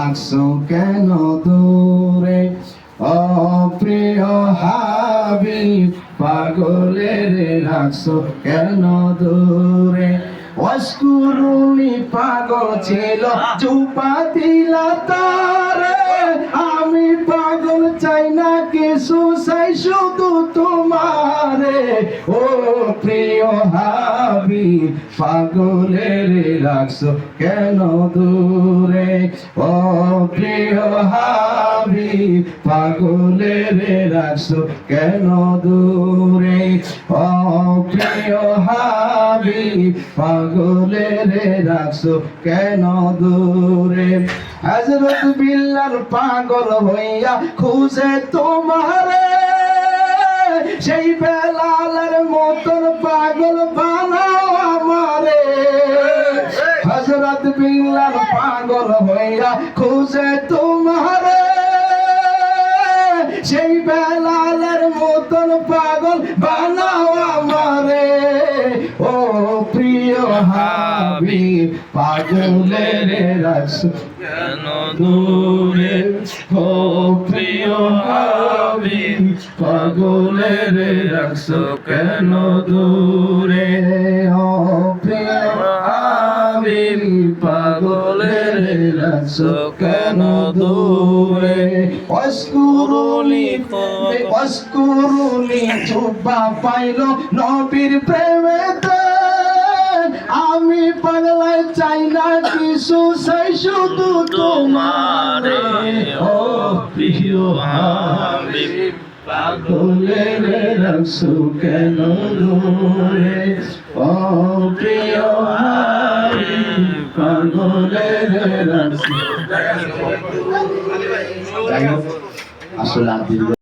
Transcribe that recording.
রাখছো কেন দূরে অপ্রিয় হাবিব পাগলের রাখছো কেন দূরে অস্কুরুনি পাগল ছিল চুপা দিলা তারে আমি পাগল চাই না কিছু চাই শুধু তোমারে ও প্রিয় হাবিব পাগলের রাখছো কেন দূরে ও প্রিয় হাবিব পাগলের রাখছো কেন দূরে ও প্রিয় হাবিব পাগলের রাখছো কেন দূরে হযরত বিল্লাল পাগল হইয়া খুঁজে তোমারে সেই বেলালের মতন পাগল বানাও আমারে হযরত বিল্লাল পাগল হইয়া খুঁজে তোমারে সেই বেলালের মতন পাগল বানাও আমারে ও প্রিয় হাবিব পাগলের রাখছো কেন দূরে ও প্রিয় হাবিব পাগলের রাখছো কেন দূরে ও প্রিয় হাবিব পাগলের রাখছো কেন দূরে অস্কুরুনি চুপা পাইলো নবীর প্রেমেতে আমি পাগলাই চাই না কিছু চাই শুধু তোমারে ও প্রিয় হাবিব পাগলের রাখছো কেন দূরে ও প্রিয় হাবিব পাগলের রাখছো আসলে